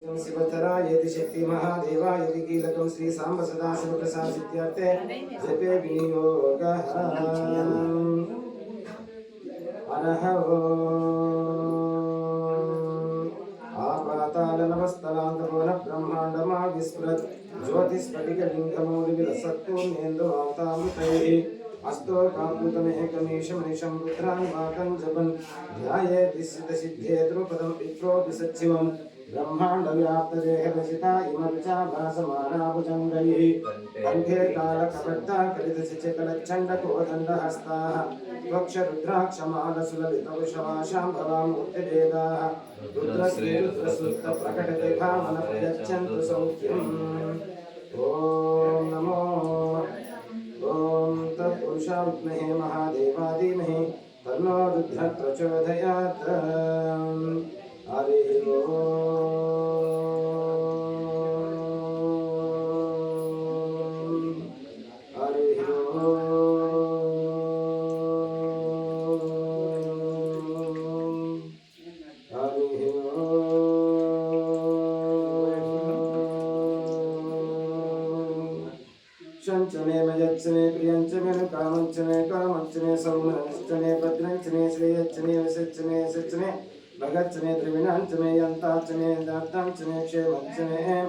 शिवतराय शक्ति महादेवाय कीलकं श्री सांब सदाशिव प्रसाद सिद्ध्यर्थे जपे विनियोगः अनः आपाताल नमस्तलान्तपोन ब्रह्माण्डमा विस्मृत ज्योतिस्फटिकलिङ्गमौलिविलसत्पूर्णेन्दुवातामृतैः अस्तो कापूतमेकमीशमनिशं रुद्रान् वाकं जपन् ध्यायेद्दिसिद्धसिद्धे द्रुपदं पित्रोऽभिसच्चिवम् ब्रह्माण्डव्याप्तदेहरचिता इमर्चा भासमानाभुजङ्गैः कण्ठे कालकपट्टा कलितशिचिकलच्छण्डकोदण्डहस्ताः त्वक्षरुद्राक्षमालसुललितवृषभाषां भवामूर्तिभेदाः रुद्रश्रीरुद्रसुप्तप्रकटदेखामनप्रयच्छन्तु सौख्यम् ॐ नमो ॐ तत्पुरुषा विद्महे महादेवाधीमहि तन्नो रुद्रः प्रचोदयात् हरिः ॐ हरिः ॐ हरिः ॐ शञ्चने मयच्चने प्रियञ्चने कामञ्चने कामञ्चने सौमनश्चने भद्रञ्चने श्रेयच्चने वसच्चने सच्चने भगच्चने द्रविणांचने यंताचने दातांचने क्षेमच्चने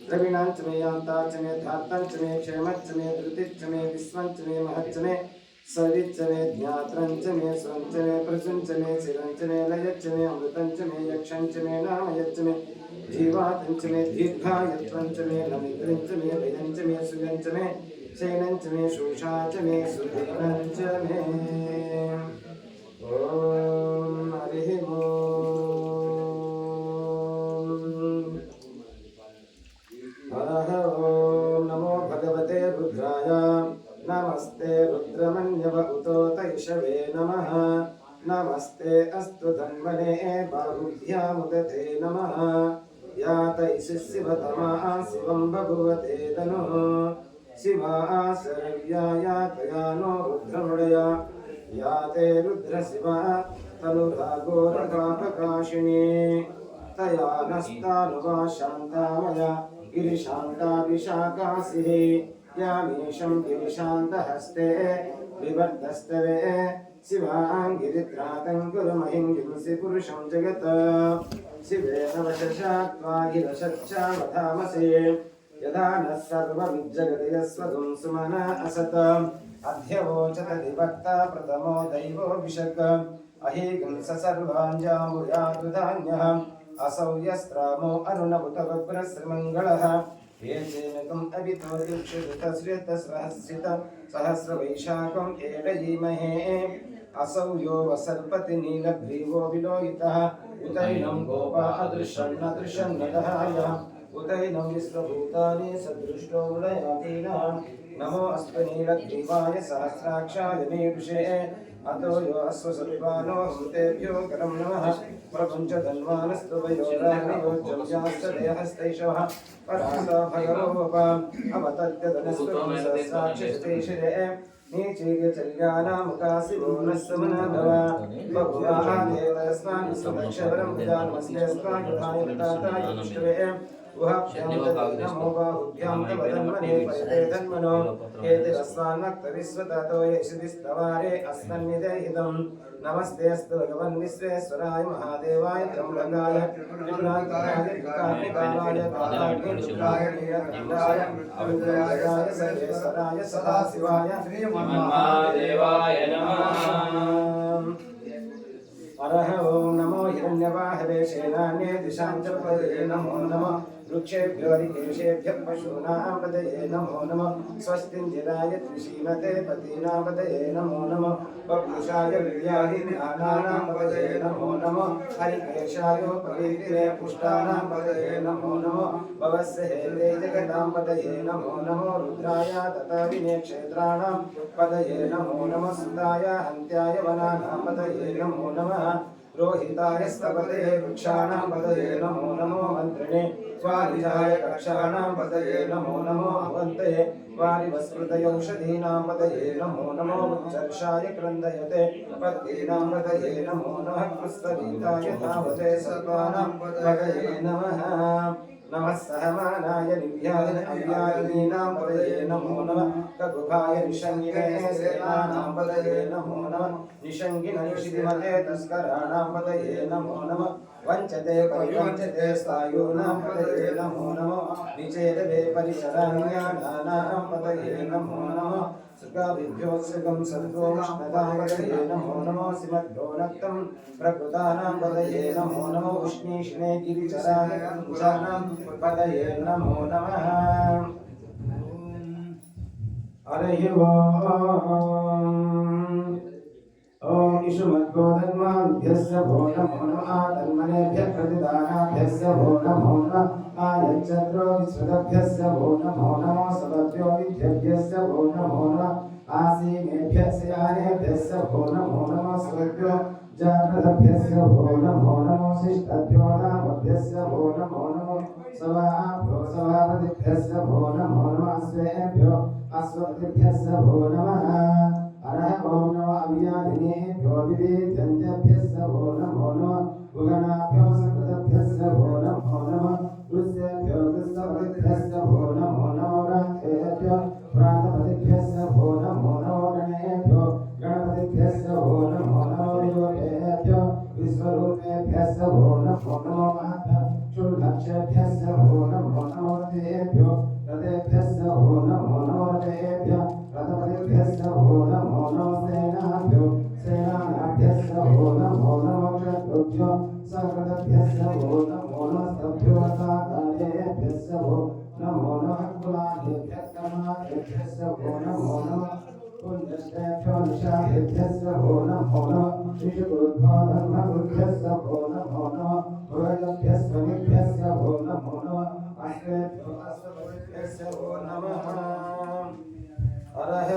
द्रविणांचने यंताचने धातांचने क्षेमच्चने धृतिच्चने विश्वंचने महच्चने सविच्चने ज्ञात्रंचने स्वंचने प्रसुंचने सिरंचने लयच्चने अमृतंचने यक्षंचने नामयच्चने जीवातंचने दीर्घायत्वंचने नमित्रंचने भयंचने सुयंचने शैनंचने शोषाचने सुधीरंचने ओम हरिः ॐ हरः ॐ नमो भगवते रुद्राय नमस्ते रुद्रमन्यव उतोतैषवे नमः नमस्ते अस्तु धन्वने बाहुभ्यामुदते नमः या तैशिशिवतमा शिवं बभुवते तनुः शिवा शरव्या या तया नो रुद्रमृडया या ते रुद्रशिवा तनुरागोरपापकाशिनी तया नस्तानुवा शान्तामया गिरिशान्ताभिशाकासिः यामीशं गिरिशान्तहस्ते विवर्धस्तवे शिवां गिरित्रातं कुरुमहिं हिंसि पुरुषं जगत् शिवेन वशशा त्वा गिरशच्चा वधामसे यदा नः सर्वमिज्जगदयस्वधुं सुमना असत अध्यवोचत दिवक्ता प्रथमो दैवो विशक अहीगं स सर्वाञ्जाम्बुयातु धान्यः असौ यस्त्रामो अरुणभुतवप्रस्रमङ्गलः येचेनकम् अभितो दीक्षितसहस्रवैशाखम् एडयीमहे असौ यो वसर्पति नीलग्रीवो विलोहितः उतैनं गोपा अदृशन् नदहाय उतैनं विश्वभूतानि सदृष्टो उदयातीनां नमो अस्तनीलग्रीवाय सहस्राक्षाय मीदृशे अतो यो अश्वसर्वानो हृतेभ्यो करं नमः प्रपञ्चधन्वानस्तु वयोराग्नियोज्जव्याश्च देहस्तैषवः परासा भगवोपाम् अवतत्यदनस्वं सहस्राक्षिष्टेशिरे नीचीर्यचर्यानामुकाशिवो नः समनभव बभुवाः देवस्मान् स्वदक्षवरं विजानमस्तेऽस्मान् यथाय विताताय विष्णवे नमो बाहुभ्यां तव धन्वने परिते धन्वनो एतिरस्मान्नक्तविश्वततो यशिदिस्तवारे अस्मन्निदेहितं नमस्तेऽस्तु भगवन् विश्वेश्वराय महादेवाय त्र्यम्बकाय त्रिपुरान्तकाय कार्तिकाय कालाग्निरुद्राय नीलकण्ठाय अरुद्राय सर्वेश्वराय सदाशिवाय श्रीमन्महादेवाय नमः हरः ॐ नमो हिरण्यवाहवे सेनान्ये दिशां च पदये नमो नमः वृक्षेभ्यो ऋकेशेभ्यः पशूनां पदये नमो नमः स्वस्तिञ्जिराय त्रिशीमते पतीनां पदये नमो नमः बभूषाय विद्याहीनानां पदये नमो नमः हरिकेशायोपवीतिरे पुष्टानां पदये नमो नमः भवस्य हेते जगतां पदये नमो नमो रुद्राय तथा विनेक्षेत्राणां पदये नमो नमः सुताय हन्त्याय वनानां पदये नमो नमः रोहिताय स्तपते वृक्षाणां पदये नमो नमो मन्त्रिणे स्वादिजाय कक्षाणां पदये नमो नमो अवन्ते वारिवस्कृतयौषधीनां पदये नमो नमो उच्चर्षाय क्रन्दयते पद्दीनां पदये नमो नमः कृष्णगीताय धावते सर्वाणां पदये नमः नमः सहमानाय निव्याय अव्यायीनां पदये नमो नमः कगुभाय निषङ्गिने सेनानां पदये नमो नमः निषङ्गिन निषिदिमते तस्कराणां पदये नमो नमः वञ्चते परिवञ्चते स्थायूनां पदये नमो नमः निचेदवे परिचराण्यानां पदये नमो नमः सुगाभिभ्योत्सुकं सर्वोष्णतां पदये नमो नमः सिमद्भ्यो प्रकृतानां पदये नमो नमो उष्णीष्णे गिरिचराणां पदये नमो नमः हरिः ओम इषुमद्गोधर्माभ्यस्य भो नमो नमः तन्मनेभ्यः प्रतिदानाभ्यस्य भो नमो नमः आयच्छद्रो विश्रुतभ्यस्य भो नमो नमः सदभ्यो विद्यभ्यस्य भो नमो नमः आसीनेभ्यस्य यानेभ्यस्य भो नमो नमः सदभ्यो जागृतभ्यस्य भो नमो नमः शिष्टभ्यो नामभ्यस्य भो नमो नमः सवाभ्यो सभापतिभ्यस्य भो नमो नमः स्वेभ्यो अश्वपतिभ्यस्य भो नमः अरह ओम नमः अव्याधिनेभ्यो विवेद्यन्त्यभ्यस्य भो नमो नमः उगणाभ्यो सकृतभ्यस्य भो नमो नमः ऋष्येभ्यो कृष्णपतिभ्यस्य भो नमो नमः व्रातेभ्यो व्रातपतिभ्यस्य भो नमो नमः गणेभ्यो गणपतिभ्यस्य भो नमो नमः विरूपेभ्यो विश्वरूपेभ्यस्य भो नमो नमः चूर्णक्षेभ्यस्य भो नमो नमः रथेभ्यो रथेभ्यस्य भो नमो नमः रथेभ्यो रथपतिभ्यस्य भो नमो नमः सेनाभ्यो सेनाभ्यस्य भो नमो नमः क्षत्रुभ्यो सकृतभ्यस्य भो नमो नमः स्तभ्यो साकालेभ्यस्य भो नमो नमः कुलाभ्यः भो नमो नमः पुण्यश्रेभ्यो निशाभ्यस्य भो नमो नमः ऋषिगुरुभ्यो धर्मगुरुभ्यस्य भो नमो नमः पुरोहितभ्यस्वनिभ्यस्य भो नमो नमः अश्वेभ्यो अश्वपतिभ्यस्य भो नमः हरः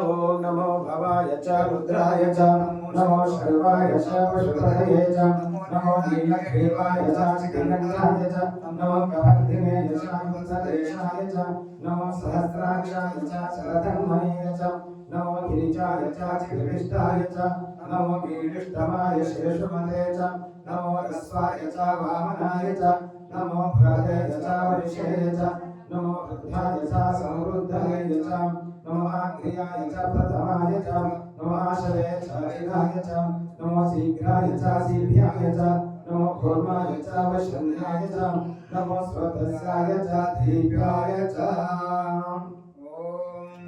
ओम नमो भवाय च रुद्राय च नमो शर्वाय च पशुपतये च नमो नीलग्रीवाय च चित्तगन्धाय च नमो कवर्धिने च हंसदेशाय च नमो सहस्राक्षाय च शरधन्मये च नमो गिरिजाय च चित्तविष्टाय च नमो वीरिष्टमाय शेषुमते च नमो रस्वाय च वामनाय च नमो भ्रते च वरिषे च नमो वृद्धाय च समृद्धाय च नमो आग्र्याय च प्रथमाय च नमो आशवे च चिराय च नमो शीघ्राय च शीघ्राय च नमो कूर्माय च वशन्याय च नमो स्वतस्याय च दीर्घाय च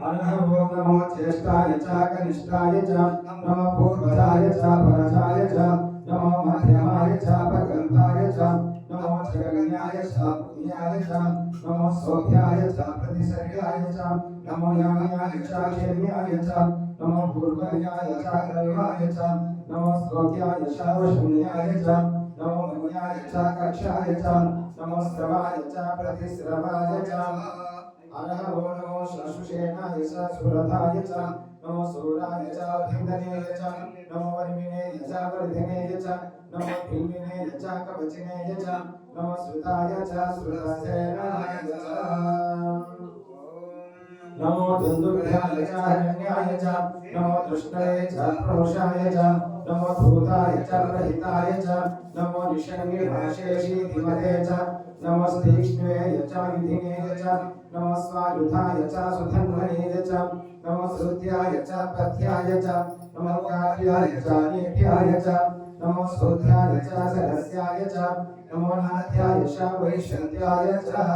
ओम नमो ज्येष्ठाय च कनिष्ठाय च नमो पूर्वजाय च परजाय च नमो मध्यमाय च प्रगल्भाय च नमो जगन्याय च पुण्याय च नमो सौभ्याय च प्रतिसर्याय च नमो याम्याय च क्षेम्याय च नमो पूर्वयाय च दैवाय च नमो श्लोक्याय च वशुन्याय च नमो मन्याय च कक्षाय च नमो श्रवाय च प्रतिश्रवाय च अरह नमो शशुषेणाय च सुरथाय च नमो सूराय च भिन्दनेय च नमो वर्मिणेय च वर्धिनेय च नमो भीमिनेय च कवचिनेय च नमो श्रुताय च श्रुतसेनाय च नमो दुन्दुभ्याय च हरण्याय च नमो तृष्णये च प्रोषाय च नमो धूताय च प्रहिताय च नमो निषङ्गिभाषेषि धीमते च नमस्तीक्ष्ण्वेय च विधिनेय च नमो स्वायुधाय च सुधन्वनेय च नमो श्रुत्याय च पथ्याय च नमो कार्याय च नेभ्याय च नमो श्रोत्याय च सरस्याय च नमो नाथ्याय च वैशन्त्याय च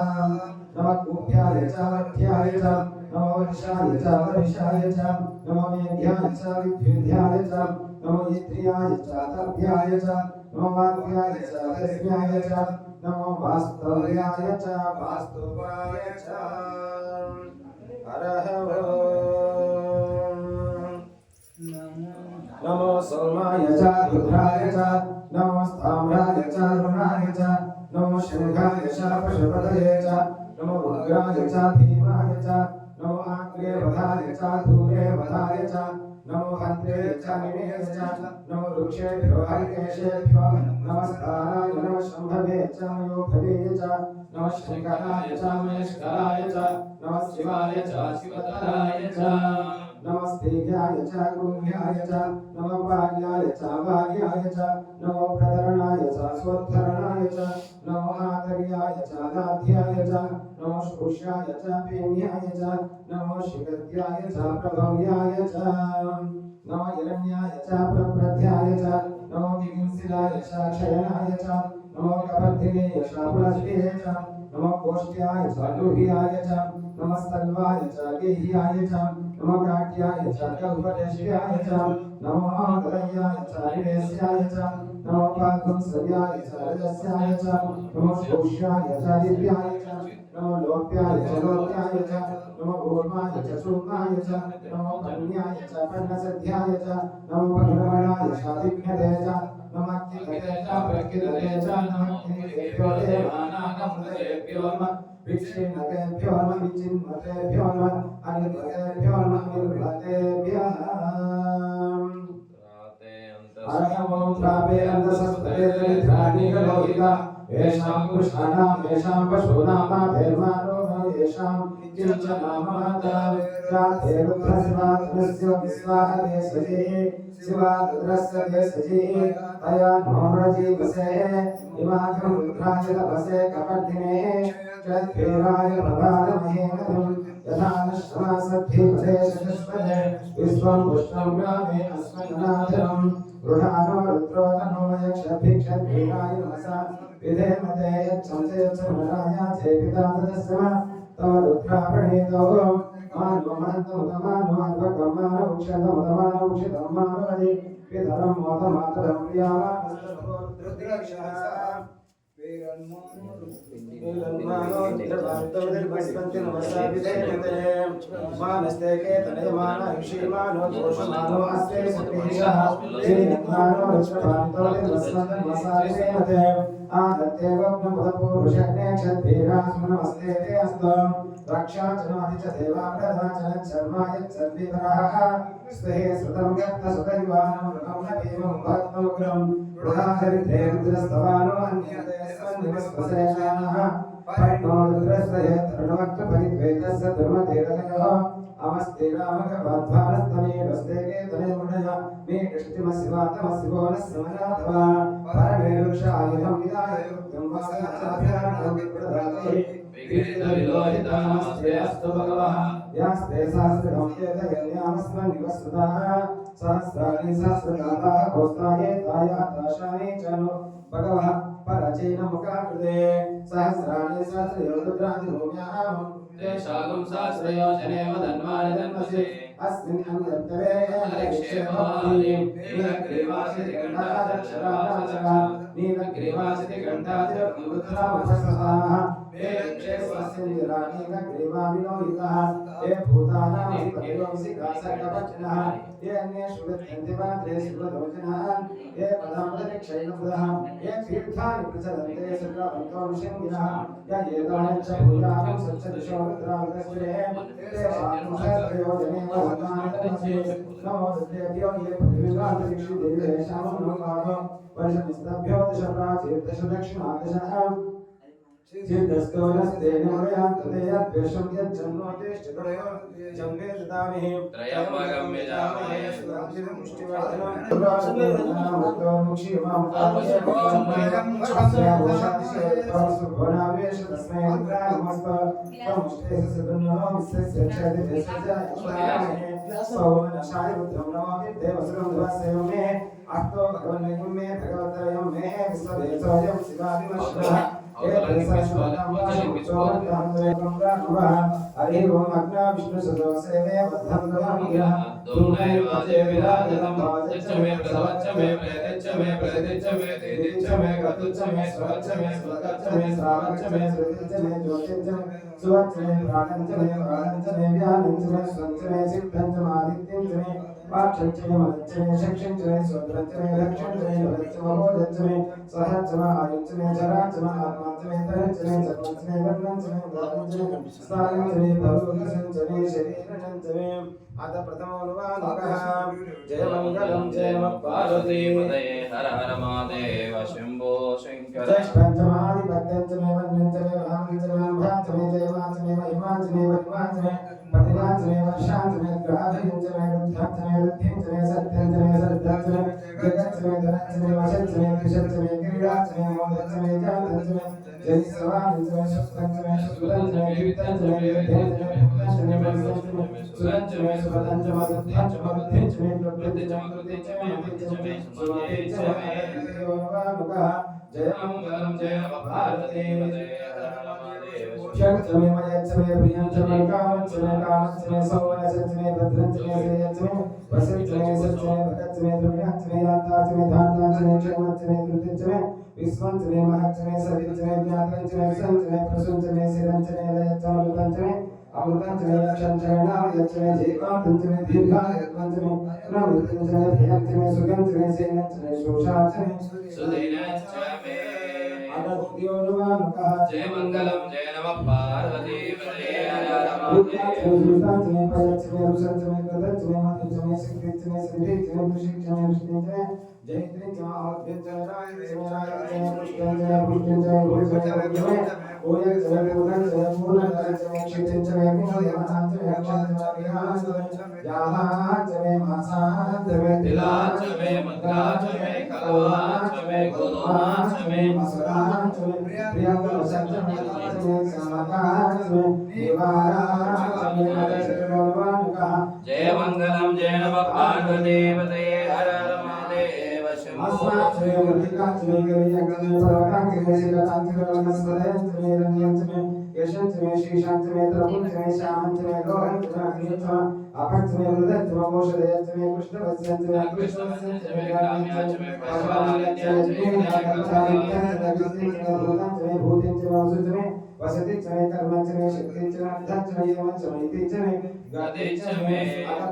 नमो कूप्याय च मध्याय च नमो वृषाय च वरिषाय च नमो मेघ्याय च विद्युध्याय च नमो इन्द्रियाय च तर्भ्याय च नमो वाक्याय च तस्म्याय च नमो वास्तव्याय च वास्तुवाय च हरः नमो सोमाय च रुद्राय च नमो स्थाम्राय च रुणाय च नमो शृंगाय च पशुपतये च नमो उग्राय च भीमाय च नमो आग्रे वधाय च दूरे वधाय च नमो हन्त्रे च निमेय च नमो वृक्षेभ्यो हरिकेशेभ्यो नमस्काराय नमः शम्भवे च मयोभवे च नमः शङ्कराय च महेश्वराय च नमः शिवाय च शिवतराय च नमस्तेभ्याय च गुह्याय च नमो भाग्याय च भाग्याय च नमो प्रधरणाय च स्वोत्थरणाय च नमो आधर्याय च दाध्याय च नमो स्पुष्याय च पेन्याय च नमो शिखद्याय च प्रभव्याय च नमो हिरण्याय च प्रप्रध्याय च नमो विकिंसिलाय च क्षयनाय च नमो कपर्दिने च पुलस्त्ये च नमो कोष्ट्याय च दुह्याय च नमो स्तल्वाय च गेह्याय च नमो काट्याय च कल्पदेश्याय च नमो आदरयाय च निवेश्याय च नमो पादुंसर्याय च रजस्याय च नमो शोष्याय च दिव्याय च नमो लोप्याय च लोप्याय च नमो ऊर्माय च शूर्माय च नमो पन्याय च पन्नसध्याय च नमो पद्मनाय च दिव्यते च नमो किलते च प्रकिलते च नमो किलेभ्यो देवानागमतेभ्यो नमः विक्षिणतेभ्यो नमः विचिन्वतेभ्यो नमः अनिर्वतेभ्यो नमः निर्वतेभ्यः अरहमं प्रापे अन्तसस्तते त्रिधानि कलोहिता येषां पुरुषाणां येषां पशूनां भेर्मानो येषां किञ्चनामाता राधे रुद्रशिवाधनस्य विश्वाहरे सजे शिवारुद्रस्य देशजे तया नोरजीवसे इमाकं रुद्राय तपसे कपर्दिने चत्वेराय प्रभारमहे यथा नश्वासद्धिपदे चतुष्पदे विश्वं पुष्टं ग्रामे अस्मन्नाथम् रुढानो रुद्रो तनो यक्षभिक्षद्वीराय नमसा विधेमते यच्छन्ते यच्छमराय चेपिता तदस्म तव रुद्रा प्रणीतो मानवमहन्तमुतमानो अन्वकमानो उक्षतमुतमानो उक्षितमानवदि पितरं मोतमातरं प्रियावानस्तभो रुद्रक्षः मानस्ते के तनयमाना युषीमानो दोषमानो अस्ते सपेशः श्रीनिर्मानो विश्वभान्तो निर्वस्वन्तं वसाविसेमते आदत्ते वग्नमुदपूरुषज्ञे क्षद्भीरास्मनमस्ते ते अस्तु रक्षा चनाति च देवा प्रधा च शर्माय सर्विवराः स्तेः सुतं गत्तसुतैवानं मृगं न भीमं भक्तमुग्रं रुधाहरिते रुद्रस्तवानो अन्यते स्वन्निवस्वसेनाः परिणो रुद्रस्वये तरुणवक्त्रपरिद्वेतस्य धर्मधीरतयोः अमस्ते रामगवाध्वानस्तमे वस्ते के तने मुनया मे कृष्टिमस्वातमस्वो न समनाथवा परमे वृक्षायुधं विदाय युक्तं वासनाभ्यां विप्रदाते विकृतविलोहितामस्ते अस्तु भगवः यास्ते सहस्रं चेतयन्यामस्मन्निवसुताः सहस्राणि सहस्रदाताः कोस्ताये ताया दाशानि च नो भगवः परचेन मुखाकृते सहस्राणि सहस्रयोरुद्रादिभूम्याम् तेषागं सहस्रयोजनेव धन्वानि धन्वसि अस्मिन् अन्यत्तवे लक्ष्येभवानि नीलग्रीवासितिकण्ठादक्षराणाचरा नीलग्रीवासितिकण्ठादिरुद्रावचस्वसाः ये लक्ष्ये स्वस्यन्दिरानीलग्रीवाविलोहितः ये भूतानामधिपतिवंसिकासर्गवचनः ये अन्येषु विद्यन्ति पात्रे सुकृतवचनः ये पदामृतनिक्षयनबुधः ये तीर्थानि प्रचलन्ते सुकृतवन्तो विशङ्गिनः य एतानि च भूयानं सच्चदिशो रुद्रावतस्वे तेषां सहस्रयोजने वसतानि नमो रुद्रेभ्यो ये पृथिवीकान्तरिक्षि देवेशां नमो वर्षमिस्तभ्यो दश प्राचीर् दश दक्षिणादशः सिद्धस्तो नस्ते नमयान्तते यद्वेषं यज्जन्मोतिष्ठितयो जन्मे ददामि त्रयम्बकं यजामहे सुगन्धिं पुष्टिवर्धनं नामतो मुक्षीमां तामसं भोनावेश तस्मै रुद्रानमस्तु तमुष्टे सदन्नो विश्वस्य क्षतिदेशस्य सौमनशाय रुद्रं नमामि देवसुरं देवस्य मे अस्तो भगवन्यं मे भगवत्रयं मे विश्वदेशोऽयं शिवादिमश्वः हरि ओम अग्ना विष्णु सदोसेवे बद्धं ददामियः तुमैव वाजे विराजतं वाजच्च मे प्रसवच्च मे प्रेतच्च मे प्रदिच्च मे तेदिच्च मे गतुच्च मे स्वच्च मे स्वगच्च मे श्रावच्च मे श्रुतिच्च मे ज्योतिच्च मे सुवच्च मे प्राणञ्च मे प्राणञ्च मे व्यानञ्च मे स्वच्च मे सिद्धञ्च मादित्यञ्च मे पाक्षञ्च मे मदच्च मे शक्षञ्च मे स्वद्रञ्च मे रक्षञ्च मे वदच्च महोदच्च मे सहच्च मे आयुच्च मे जराच्च मे आत्माच्च मे तरच्च मे चर्मच्च मे वर्णञ्च मे दानञ्च मे स्थानञ्च मे भवोदशञ्च मे शरीरञ्च मे अथ प्रथमोऽनुवादकः जय मङ्गलं जय नमः पार्वतीपतये हर हर महादेव शम्भो शङ्कर जयश्चमाधिपत्यञ्च मे वन्यञ्च मे भागञ्च मे भाञ्च मे जयवाञ्च मे महिमाञ्च मे वरिमाञ्च मे पतिवाञ्च मे वर्षाञ्च मे जयमंगलम जय पार्वती क्षणचमे मयचमे प्रियंचमे कामचमे कामचमे सौवनचमे भद्रंचमे श्रेयचमे वसंचमे सचमे भगतचमे द्रव्यचमे याताचमे धाताचमे क्षमचमे कृतिचमे विश्वंचमे महचमे सविचमे ज्ञातंचमे संचमे प्रसुंचमे सिरंचमे लयचमे लुतंचमे अमृतंचमे यक्षंचमे नामयचमे जीवांचमे दीर्घायत्वंचमे नवृतंचमे प्रियंचमे सुगंचमे सेनंचमे शोषाचमे सुदिनचमे जय मंगलम जय नमः पार्वती पते जय मंगलम जय नमः पार्वती पते हर हर महादेव शंभो यशंचमे श्रीशांचमे प्रभुंचमे श्यामंचमे लोहंचमे अग्निचमे अपंचमे वृद्धंचमे मोषधयंचमे कृष्णवस्यंचमे कृष्णवस्यंचमे ग्राम्याचमे पशुपालनचमे भूतिंचमे वसुचमे वसतिचमे कर्मचमे शक्तिचमे अर्धंचमे यमंचमे इतिचमे गतिचमे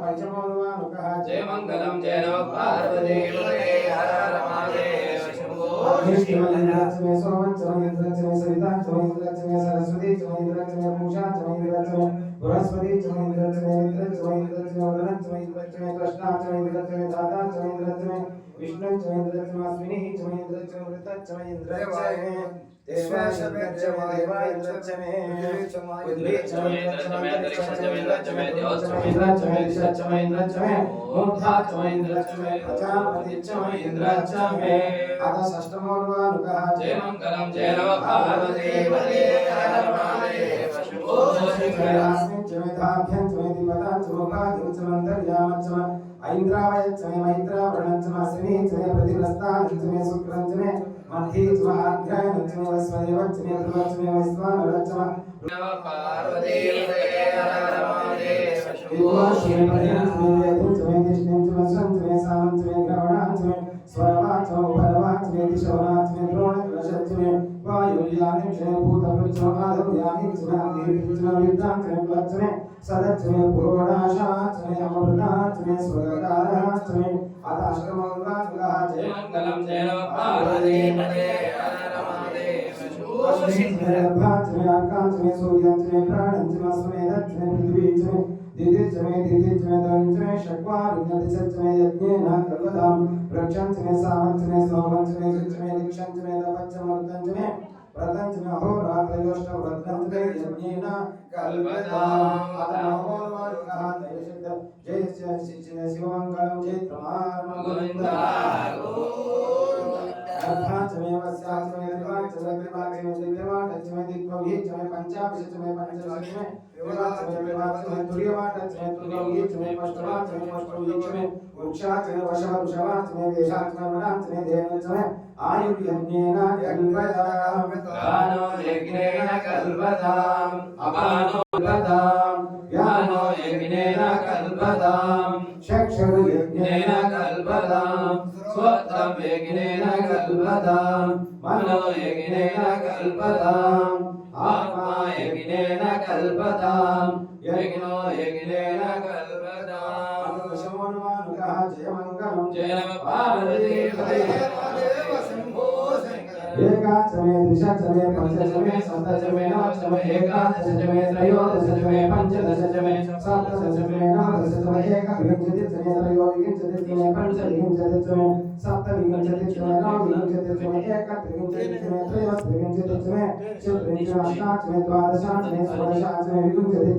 पंचमोनुवानुकः जय मंगलम जय नमः पार्वती पते हर हर महादेव शंभो इंद्रचमे सोमंचमे इंद्रचमे सविताचमे इंद्रचमे सरस्वतीचमे इंद्रचमे पूषाचमे इंद्रचमे बृहस्पतिचमे इंद्रचमे इंद्रचमे इंद्रचमे वरुणचमे इंद्रचमे कृष्णाचमे इंद्रचमे दाताचमे इंद्रचमे विष्णुचमे इंद्रचमे अश्विनीचमे इंद्रचमे वृतचमे इंद्रचमे देवाचमे इंद्रचमे उद्भिचमे इंद्रचमे अंतरिक्षचमे इंद्रचमे द्योचमे इंद्रचमे दिशचमे इंद्रचमे मूर्धाचमे इंद्रचमे प्रजापतिचमे इंद्रचमे अतः षष्ठमोनुवानुकः जय मंगलम जय नमः पार्वती पते हर हर महादेव शंभो अस्मिन् धाभ्यंचमे दिपदाचमे उपाधिंचमे अंतर्यामचमे ऐन्द्रावयचमे मैत्रावरणचमे अश्विनीचमे प्रतिप्रस्थानचमे शुक्रंचमे मध्यचमे आग्रहणचमे वस्वदेवचमे ध्रुवचमे वैश्वानरचमे नमः पार्वती पते हर हर महादेव शंभो विभूषणचमे कृष्णंचमे संचमे सामंचमे ग्रवणाचमे स्वरवाचमे उपरवाचमे दिशवनाचमे द्रोणकलशचमे वायुर्यानिचमे भूतपृच्छमे आदव्यानिचमे अग्निचमे विद्याचमे क्लचमे सदचमे पुरोडाशाचमे अमृताचमे स्वरकाराचमे अथाष्टमोनुवानुकः जय मंगलम जय नमः पार्वती पते हर हर महादेव शंभो गर्भाचमे अर्काचमे सूर्यंचमे प्राणंचमे स्वेदचमे पृथ्वीचमे दिदिचमे दंचमे षट्वारिंशतिचमे यज्ञेन कल्पतां वृक्षंचमे सामंचमे सोमंचमे शुचमे दीक्षंचमे तपच्चमे वृद्धंचमे प्रतंचमे अहोरात्रयोष्टवृद्धंचमे यज्ञेन कल्पतां अतमोनुवानुकः जय श्री शिवमंगलम जय गोविंदा अर्धाचमे वस्याचमे त्रिवाचमे त्रिवाचमे दिव्यवाटचमे दिग्भवीचमे पंचाभिषचमे पंचदशचमे विवाचमे तुर्यवाटचमे तुर्यवीचमे पष्टवाचमे पष्टवीचमे वृक्षाचमे वशवृषवाचमे वेशाचमे वनाचमे देवचमे आयुर्यज्ञेन कल्पतां गानो यज्ञेन कल्पताम् अपानो कल्पतां ज्ञानो यज्ञेन कल्पताम् चक्षुर्यज्ञेन कल्पताम् स्वत्रं यज्ञेन कल्पताम् मनो यज्ञेन कल्पताम् आत्मा यज्ञेन कल्पताम् यज्ञो यज्ञेन कल्पताम् दशमोनुवानुकः जय मंगलम जय नमः पार्वती पते एकाचमे त्रिशचमे पंचचमे सप्तचमे नवचमे एकादशचमे त्रयोदशचमे पंचदशचमे सप्तदशचमे नवदशचमे एकविंशतिचमे त्रयोविंशतिचमे पंचविंशतिचमे सप्तविंशतिचमे नवविंशतिचमे एकत्रिंशतिचमे त्रयोत्रिंशतिचमे चतुर्विंशतिचमे अष्टाचमे द्वादशाचमे षोडशाचमे विंशतिचमे